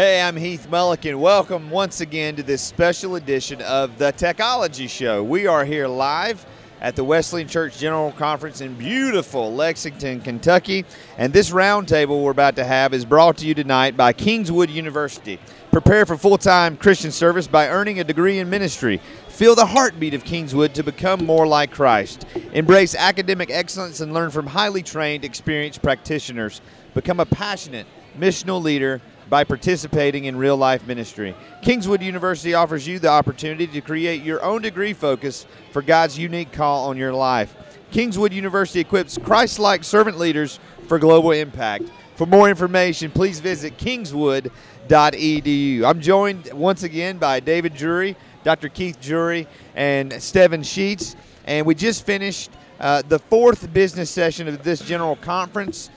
Hey, I'm Heath Mullican. Welcome once again to this special edition of the Techology Show. We are here live at the Wesleyan Church General Conference in beautiful Lexington, Kentucky. And this roundtable we're about to have is brought to you tonight by Kingswood University. Prepare for full-time Christian service by earning a degree in ministry. Feel the heartbeat of Kingswood to become more like Christ. Embrace academic excellence and learn from highly trained, experienced practitioners. Become a passionate, missional leader by participating in real-life ministry. Kingswood University offers you the opportunity to create your own degree focus for God's unique call on your life. Kingswood University equips Christ-like servant leaders for global impact. For more information, please visit kingswood.edu. I'm joined once again by David Drury, Dr. Heath Drury, and Stevan Sheets, and we just finished the fourth business session of this general conference.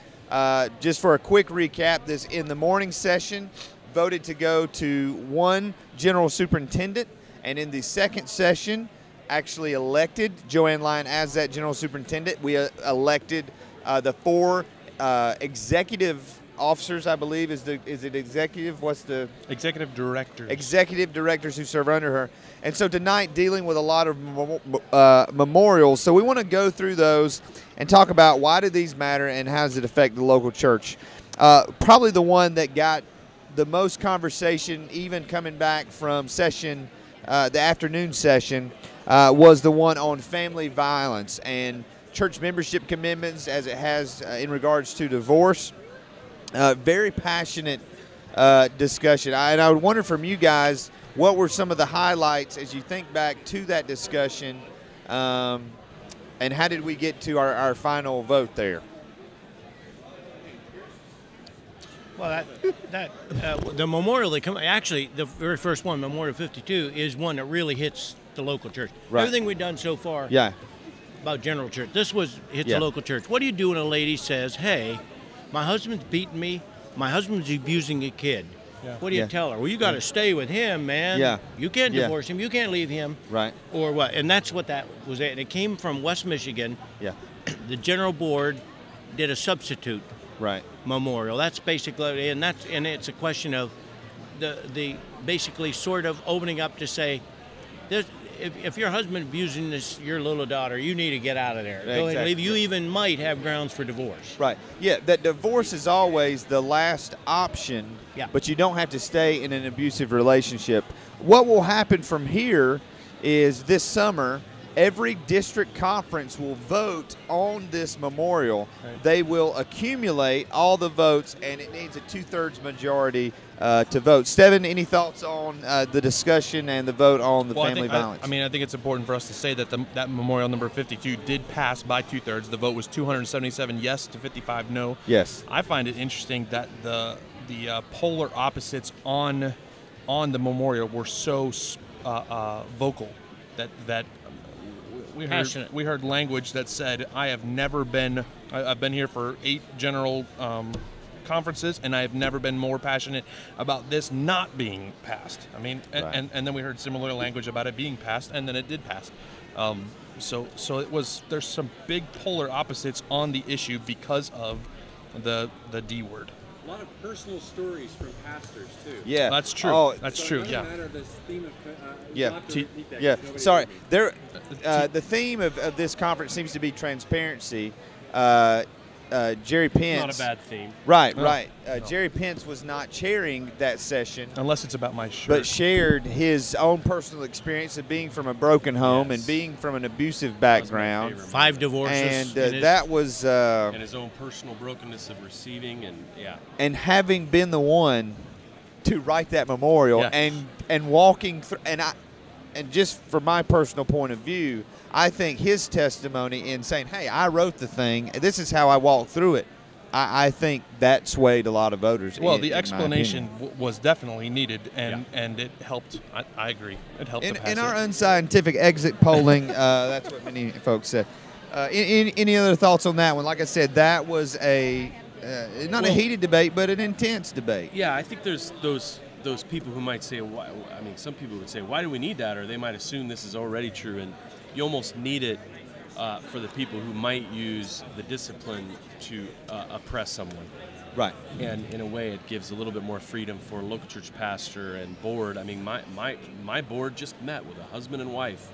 Just for a quick recap, this in the morning session voted to go to one general superintendent, and in the second session actually elected Joanne Lyon as that general superintendent. We elected the four executive officers, I believe. Is it executive? What's the executive directors? Executive directors who serve under her. And so tonight, dealing with a lot of memorials. So we want to go through those and talk about why do these matter and how does it affect the local church. Probably the one that got the most conversation, even coming back from session, the afternoon session, was the one on family violence and church membership commitments as it has in regards to divorce. Very passionate discussion. And I would wonder from you guys, what were some of the highlights as you think back to that discussion, and how did we get to our final vote there? Well, the memorial actually the very first one, Memorial 52, is one that really hits the local church. Right. Everything we've done so far about general church, this hits the local church. What do you do when a lady says, hey, my husband's beating me, my husband's abusing a kid? Yeah. What do you tell her? Well, you got to stay with him, man. Yeah. You can't divorce him. You can't leave him. Right. Or what? And that's what that was. And it came from West Michigan. Yeah. The general board did a substitute memorial. That's basically, and it's a question of the basically sort of opening up to say, if your husband abusing your little daughter, you need to get out of there. Go ahead and leave. You even might have grounds for divorce. Right. Yeah, that divorce is always the last option, but you don't have to stay in an abusive relationship. What will happen from here is this summer, every district conference will vote on this memorial. Right. They will accumulate all the votes, and it needs a 2/3 majority to vote. Stevan, any thoughts on the discussion and the vote on the family violence? I think it's important for us to say that that memorial number 52 did pass by 2/3. The vote was 277 yes to 55 no. Yes. I find it interesting that the polar opposites on the memorial were so vocal that we heard language that said, I've been here for 8 general conferences, and I have never been more passionate about this not being passed. I mean, and then we heard similar language about it being passed, and then it did pass. So there's some big polar opposites on the issue because of the D word. A lot of personal stories from pastors too. Yeah, that's true. Oh, that's so true. It doesn't matter this theme of, Sorry. The theme of this conference seems to be transparency. Jerry Pence. Not a bad theme. Right. Jerry Pence was not chairing that session. Unless it's about my shirt. But shared his own personal experience of being from a broken home and being from an abusive background. 5 divorces. And that was... and his own personal brokenness of receiving and having been the one to write that memorial and walking through... And just from my personal point of view, I think his testimony in saying, hey, I wrote the thing, this is how I walked through it, I think that swayed a lot of voters. Well, the explanation was definitely needed, and it helped. I agree. It helped in our unscientific exit polling, that's what many folks said. Any other thoughts on that one? Like I said, that was not a heated debate, but an intense debate. Yeah, I think there's those people who might say, some people would say, why do we need that? Or they might assume this is already true, and you almost need it for the people who might use the discipline to oppress someone. Right. And in a way, it gives a little bit more freedom for local church pastor and board. I mean, my board just met with a husband and wife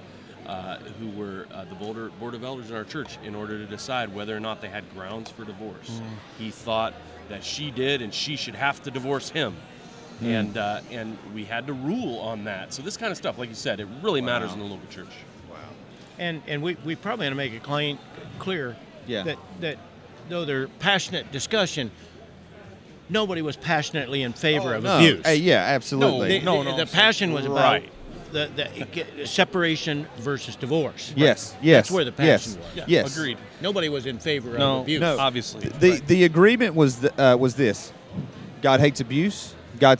who were the board of elders in our church in order to decide whether or not they had grounds for divorce. He thought that she did, and she should have to divorce him. And we had to rule on that. So this kind of stuff, like you said, it really matters in the local church. Wow. And we probably want to make it clear Yeah. that though they're passionate discussion, nobody was passionately in favor of abuse. Yeah, absolutely. The passion was about Right. the separation versus divorce. Yes, Right. yes. That's where the passion was. Yeah, Yes. agreed. Nobody was in favor of abuse. No. Obviously. The agreement was this: God hates abuse. God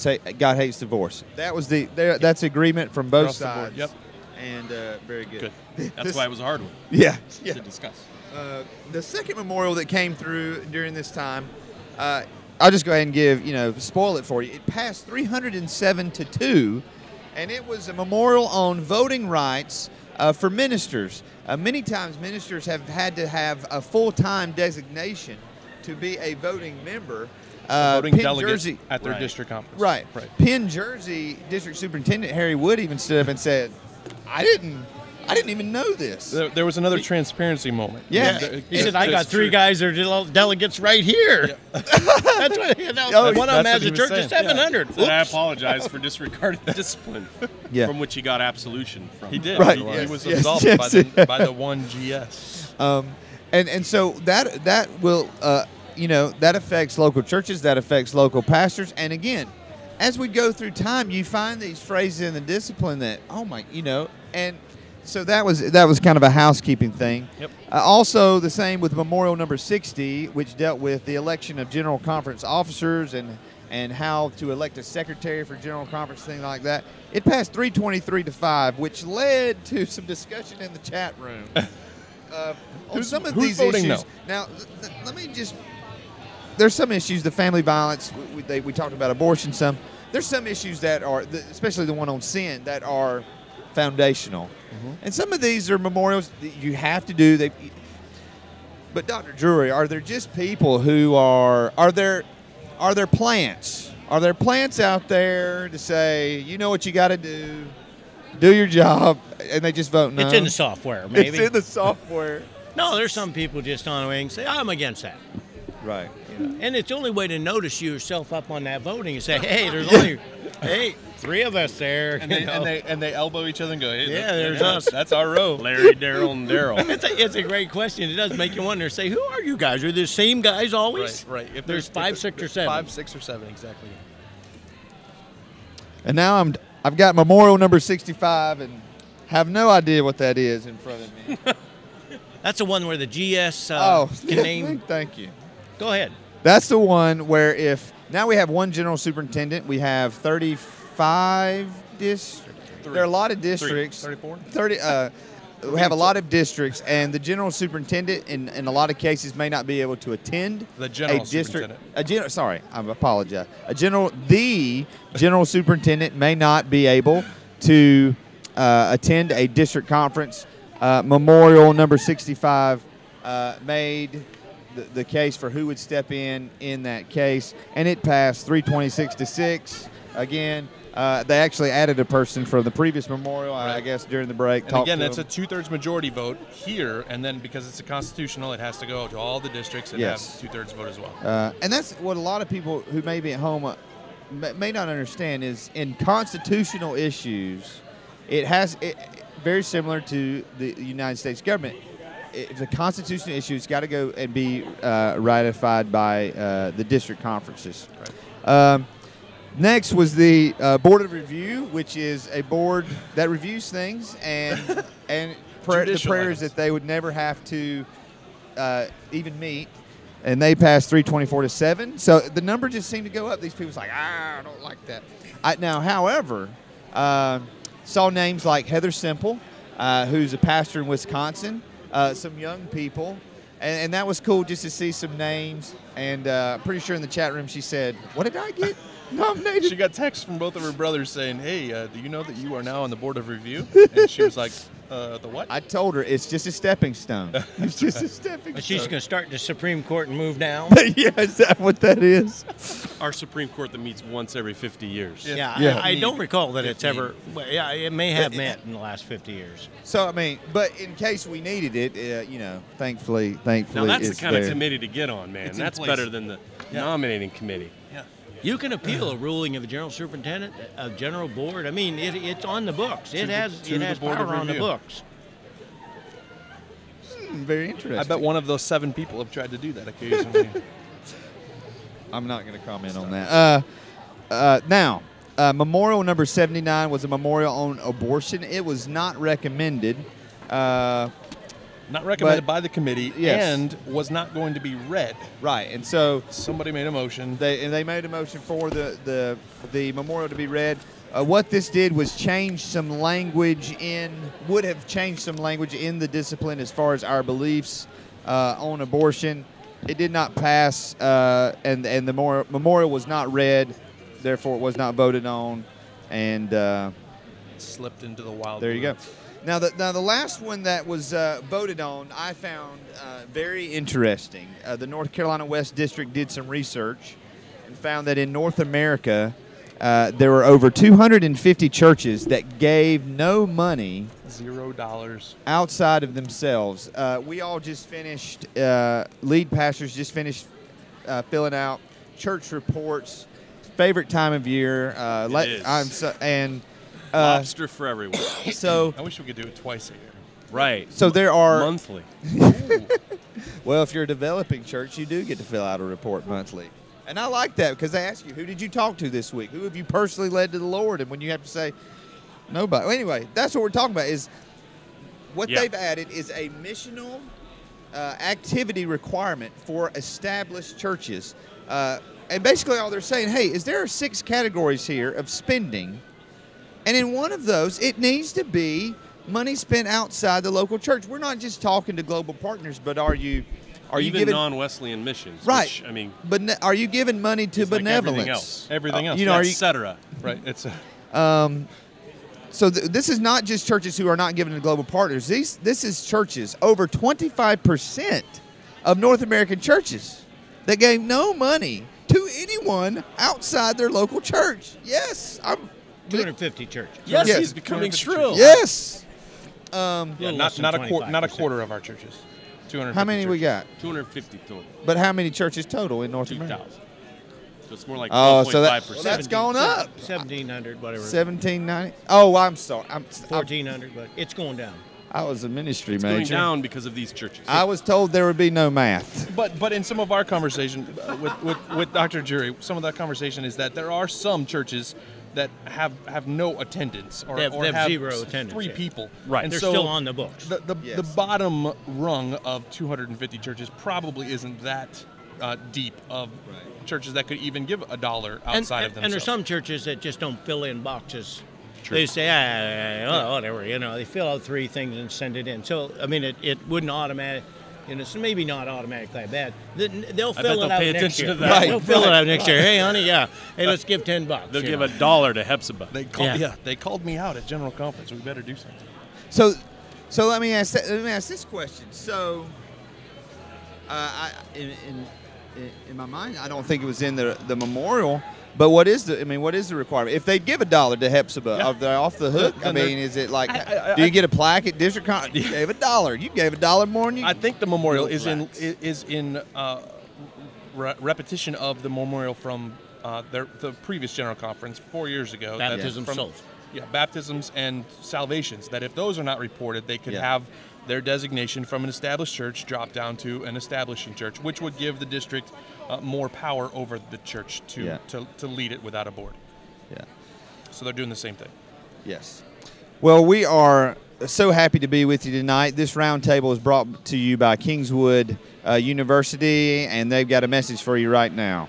hates divorce. That was that's agreement from both Across the board, sides. yep. And very good. That's why it was a hard one Yeah. to discuss. The second memorial that came through during this time, I'll just go ahead and spoil it for you. It passed 307 to 2, and it was a memorial on voting rights for ministers. Many times ministers have had to have a full-time designation to be a voting member. Voting Penn, delegate Jersey, at their district conference. right. Penn, Jersey District Superintendent Harry Wood even stood up and said, I didn't even know this. There was another transparency moment. Yeah. He said, I got three guys that are delegates right here. That's what, one of them has a church of 700. And I apologize for disregarding the discipline from which he got absolution from. He did. Right. He was Yes. absolved Yes. by the one GS. And so that will that affects local churches, that affects local pastors, and again, as we go through time, you find these phrases in the discipline that and so that was kind of a housekeeping thing. Yep. Also, the same with Memorial number 60, which dealt with the election of General Conference officers and how to elect a secretary for General Conference, thing like that. It passed 323 to 5, which led to some discussion in the chat room. On some of these voting issues. no? Now, let me just. There's some issues, the family violence. We talked about abortion. There's some issues that are, especially the one on sin, that are foundational, and some of these are memorials that you have to do. But Dr. Drury, are there just people who are there plants? Are there plants out there to say, you know what you got to do your job, and they just vote no? It's in the software, maybe. It's in the software. No, there's some people just on the wing say, I'm against that. Right. And it's the only way to notice yourself up on that voting and say, hey, there's only three of us there. And they elbow each other and go, hey, there's us. That's our row. Larry, Daryl, and Daryl. It's a great question. It does make you wonder. Say, who are you guys? Are the same guys always? Right. If there's 5, 6, or 7. 5, 6, or 7, exactly. And now I've got Memorial number 65 and have no idea what that is in front of me. That's the one where the GS can name. Thank you. Go ahead. That's the one where now we have one general superintendent, we have 35 districts. There are a lot of districts. 34? 30. We have a lot of districts, and the general superintendent, in a lot of cases, may not be able to attend The general a district. superintendent. Sorry, I apologize. The general superintendent may not be able to attend a district conference. Memorial number 65 made the case for who would step in that case, and it passed 326 to 6. Again, they actually added a person from the previous memorial, Right. I guess, during the break. And again, that's a 2/3 majority vote here, and then because it's a constitutional, it has to go to all the districts and have 2/3 vote as well. And that's what a lot of people who may be at home may not understand is in constitutional issues, it very similar to the United States government. If the constitutional issue, it's got to go and be ratified by the district conferences. Right. Next was the Board of Review, which is a board that reviews things and the prayer is that they would never have to even meet. And they passed 324 to 7. So the number just seemed to go up. These people's like, I don't like that. However, saw names like Heather Semple, who's a pastor in Wisconsin, some young people, and that was cool just to see some names. And I'm pretty sure in the chat room she said, what did I get nominated? She got texts from both of her brothers saying, hey, do you know that you are now on the Board of Review? And she was like, The what? I told her it's just a stepping stone. It's just a stepping stone. She's going to start in the Supreme Court and move down. Yeah, is that what that is? Our Supreme Court that meets once every 50 years. Yeah. I don't recall that it's ever. Well, yeah, it may have met in the last 50 years. So I mean, but in case we needed it, thankfully, Now that's it's the kind of there. committee to get on, man. That's better than the nominating committee. Yeah. You can appeal a ruling of a general superintendent, a general board. I mean, it's on the books. It has Board of power on the Review. books. Very interesting. I bet one of those 7 people have tried to do that occasionally. I'm not going to comment on that. Now, memorial number 79 was a memorial on abortion. It was not recommended. Not recommended by the committee, Yes. and was not going to be read. Right, and so Somebody made a motion. they made a motion for the memorial to be read. What this did was change some language would have changed some language in the discipline as far as our beliefs on abortion. It did not pass, and the memorial was not read, therefore it was not voted on, and Slipped into the wild. there you go. woods. Now the last one that was voted on, I found very interesting. The North Carolina West District did some research and found that in North America, there were over 250 churches that gave no money $0 outside of themselves. We all just finished, lead pastors just finished filling out church reports. Favorite time of year. It is. Lobster for everyone. So I wish we could do it twice a year. Right. So there are monthly. Well, if you're a developing church, you do get to fill out a report monthly. And I like that because they ask you, who did you talk to this week? Who have you personally led to the Lord? And when you have to say, nobody. Well, anyway, that's what we're talking about is what they've added is a missional activity requirement for established churches. And basically all they're saying, hey, there are 6 categories here of spending. And in one of those, it needs to be money spent outside the local church. We're not just talking to global partners, but are you Even giving non-Wesleyan missions? right? Which, I mean, but are you giving money to benevolence? Everything else. etc. Right. It's So this is not just churches who are not giving to global partners. This is churches, over 25% of North American churches that gave no money to anyone outside their local church. Yes, 250 churches. Yes, Yes. he's becoming shrill. Yes. not a quarter of our churches. 250 How many we churches. got? 250 total. But how many churches total in North America? 2,000. So it's more like Oh, 12.5%. so that's gone up. 1,700, whatever. 1790. Oh, I'm sorry. 1,400, but it's going down. I was a ministry It's major. going down because of these churches. I was told there would be no math. But in some of our conversation with Dr. Drury, some of that conversation is that there are some churches that have no attendance or They have have 0 attendance, 3 yeah. people. Right. And They're so still on the books. The Yes. bottom rung of 250 churches probably isn't that deep of churches that could even give $1 outside of themselves. And there's some churches that just don't fill in boxes. They say, whatever, they fill out 3 things and send it in. So, I mean, it wouldn't automatic, it's maybe not automatically bad. They'll fill it out pay next attention year. to that. They'll fill it out next year. Hey, honey, hey, let's give $10. They'll give $1 to Hepzibah. They called me out at General Conference. We better do something. So let me ask this question. So, in my mind, I don't think it was in the memorial. But what is the requirement? If they give $1 to Hepzibah, are they off the hook? I mean, is it like, do you get a plaque at district conference? You gave $1. You gave $1 more than you. I think the memorial is in repetition of the memorial from the previous general conference 4 years ago. Baptism souls. Yeah, baptisms and salvations. That if those are not reported, they could have their designation from an established church drop down to an establishing church, which would give the district more power over the church to lead it without a board. Yeah. So they're doing the same thing. Yes. Well, we are so happy to be with you tonight. This roundtable is brought to you by Kingswood University, and they've got a message for you right now.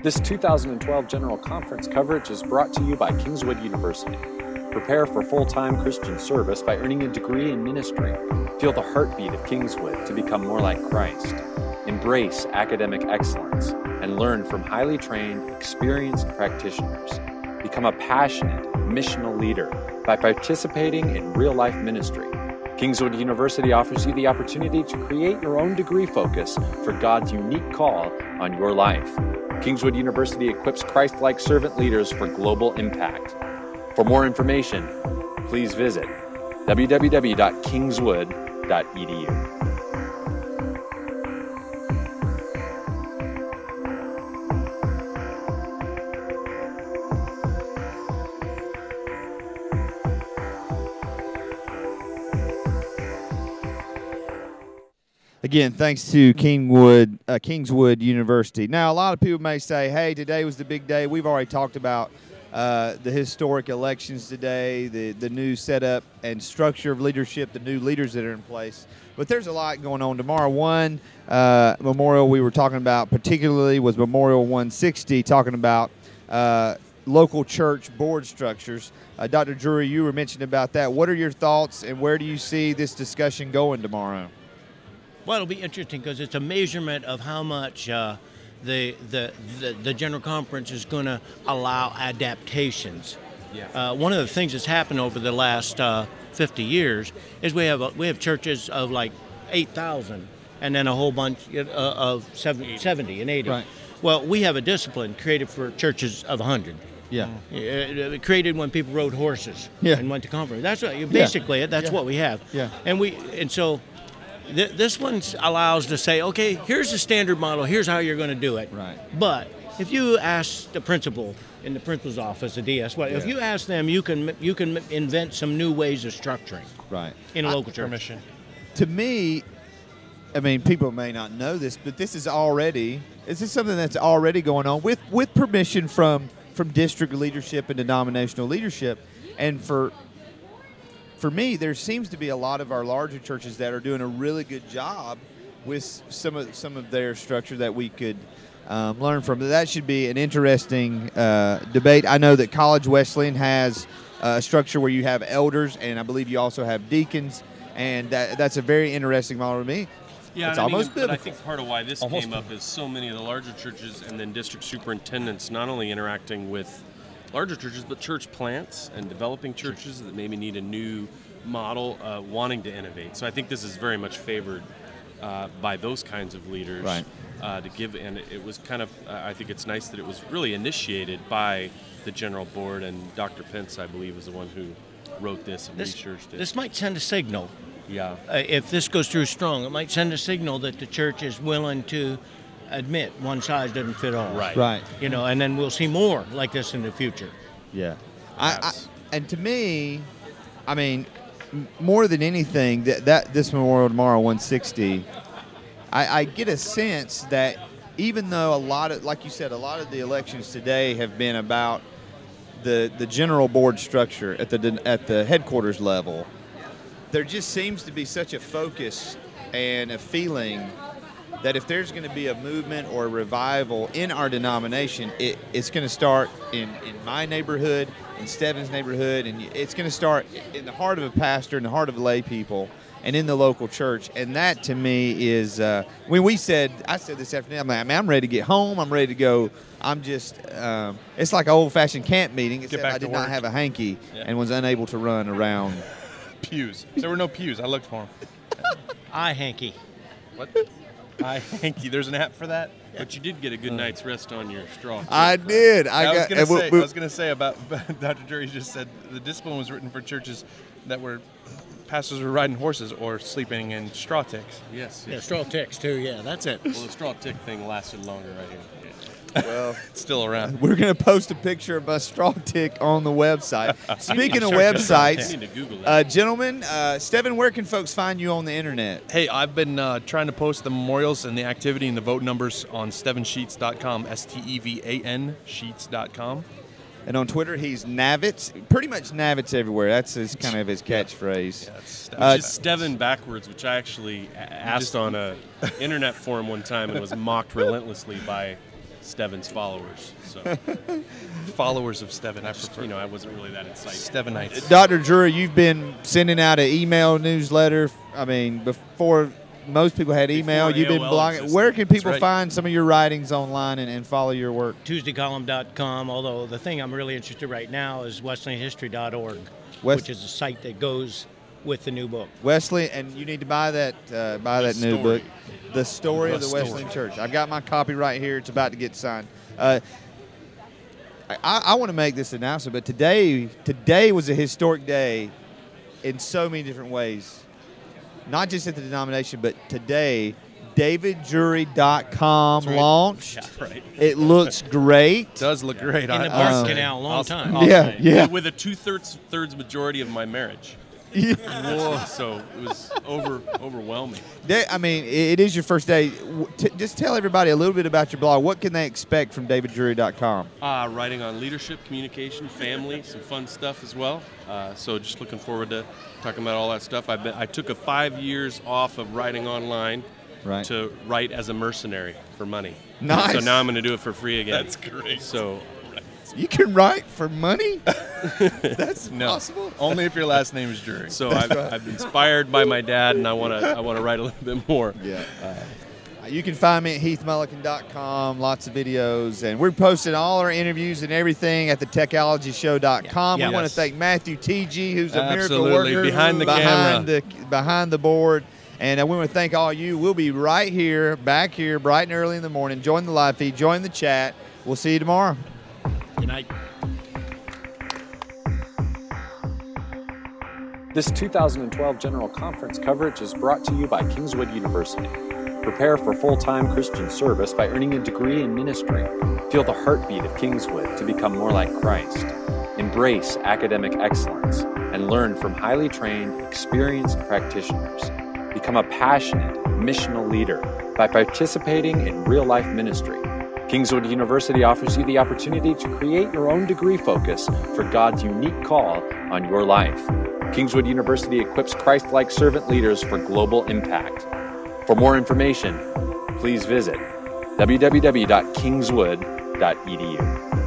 This 2012 General Conference coverage is brought to you by Kingswood University. Prepare for full-time Christian service by earning a degree in ministry. Feel the heartbeat of Kingswood to become more like Christ. Embrace academic excellence and learn from highly trained, experienced practitioners. Become a passionate, missional leader by participating in real-life ministry. Kingswood University offers you the opportunity to create your own degree focus for God's unique call on your life. Kingswood University equips Christ-like servant leaders for global impact. For more information, please visit www.kingswood.edu. Again, thanks to Kingswood University. Now, a lot of people may say, hey, today was the big day. We've already talked about the historic elections today, the new setup and structure of leadership, the new leaders that are in place. But there's a lot going on tomorrow. One memorial we were talking about particularly was Memorial 160, talking about local church board structures. Dr. Drury, you were mentioning about that. What are your thoughts, and where do you see this discussion going tomorrow? Well, it'll be interesting because it's a measurement of how much the General Conference is going to allow adaptations. Yeah. One of the things that's happened over the last 50 years is we have churches of like 8,000 and then a whole bunch of 70 and 80. Right. Well, we have a discipline created for churches of 100. Yeah. Created when people rode horses and went to conference. That's what, basically that's what we have. Yeah. And so this one allows to say, okay, here's the standard model. Here's how you're going to do it. Right. But if you ask the principal in the principal's office, the DS, if you ask them, you can invent some new ways of structuring. Right. In a local church. Permission. To me, I mean, people may not know this, but this is something that's already going on with permission from district leadership and denominational leadership, and for me, there seems to be a lot of our larger churches that are doing a really good job with some of their structure that we could learn from. But that should be an interesting debate. I know that College Wesleyan has a structure where you have elders, and I believe you also have deacons, and that's a very interesting model to me. Yeah, it's almost biblical. But I think part of why this came up is so many of the larger churches and then district superintendents not only interacting with larger churches, but church plants and developing churches that maybe need a new model, wanting to innovate. So I think this is very much favored by those kinds of leaders, right. To give. And it was kind of, I think it's nice that it was really initiated by the General Board, and Dr. Pence, I believe, is the one who wrote this and researched it. This might send a signal. Yeah. If this goes through strong, it might send a signal that the church is willing to admit one size doesn't fit all. Right. Right. You know, and then we'll see more like this in the future. Yeah. And to me, I mean, more than anything, that this Memorial tomorrow 160, I get a sense that even though like you said, a lot of the elections today have been about the general board structure at the headquarters level, there just seems to be such a focus and a feeling that if there's going to be a movement or a revival in our denomination, it's going to start in my neighborhood, in Stevan's neighborhood, and it's going to start in the heart of a pastor, in the heart of lay people, and in the local church. And that, to me, is when I said this afternoon, I'm ready to get home. I'm ready to go. I'm just it's like an old-fashioned camp meeting, except I did not have a hanky and was unable to run around. Pews. There were no pews. I looked for them. hanky. What? Hanky. There's an app for that? Yeah. But you did get a good night's rest on your straw. I did. I was going to say about Dr. Drury just said the discipline was written for churches that were pastors were riding horses or sleeping in straw ticks. Yes. Yeah, straw ticks too. Yeah, that's it. Well, the straw tick thing lasted longer right here. Yeah. Well, it's still around. We're going to post a picture of a straw tick on the website. Speaking of websites, gentlemen, Stevan, where can folks find you on the internet? Hey, I've been trying to post the memorials and the activity and the vote numbers on stevansheets.com, STEVAN sheets.com. And on Twitter, he's Navitz. Pretty much Navitz everywhere. That's his kind of his catchphrase. Yeah, it's Stevan backwards, which I actually asked on a internet forum one time and was mocked relentlessly by Stevan's followers. So followers of Stevan, I prefer. I wasn't really that insightful. Stevanites. Dr. Drury, you've been sending out an email newsletter. I mean, before most people had email. Before You've been AOL blogging. existed. Where can people That's right. find some of your writings online and follow your work? TuesdayColumn.com, although the thing I'm really interested in right now is WesleyanHistory.org, which is a site that goes with the new book. Wesley, and you need to buy that new book, The Story of the Wesleyan Church. I've got my copy right here. It's about to get signed. I want to make this announcement, but today was a historic day in so many different ways. Not just at the denomination, but today, DavidDrury.com launched. Yeah, right. It looks great. It does look great. In the Bark Canal, a long time. Yeah. With a thirds majority of my marriage. So it was overwhelming. It is your first day. Just tell everybody a little bit about your blog. What can they expect from DavidDrury.com? Writing on leadership, communication, family, some fun stuff as well. So just looking forward to talking about all that stuff. I took 5 years off of writing online to write as a mercenary for money. Nice. So now I'm going to do it for free again. That's great. So you can write for money? That's possible. Only if your last name is Drury. So I've been inspired by my dad, and I want to write a little bit more. Yeah. You can find me at heathmullican.com, lots of videos, and we're posting all our interviews and everything at thetechnologyshow.com. Yeah. We want to thank Matthew T.G., who's a miracle Absolutely. worker Behind the camera. behind the board. And we want to thank all you. We'll be right here, back here, bright and early in the morning. Join the live feed, join the chat. We'll see you tomorrow. Good night. This 2012 General Conference coverage is brought to you by Kingswood University. Prepare for full-time Christian service by earning a degree in ministry. Feel the heartbeat of Kingswood to become more like Christ. Embrace academic excellence and learn from highly trained, experienced practitioners. Become a passionate, missional leader by participating in real-life ministry. Kingswood University offers you the opportunity to create your own degree focus for God's unique call on your life. Kingswood University equips Christ-like servant leaders for global impact. For more information, please visit www.kingswood.edu.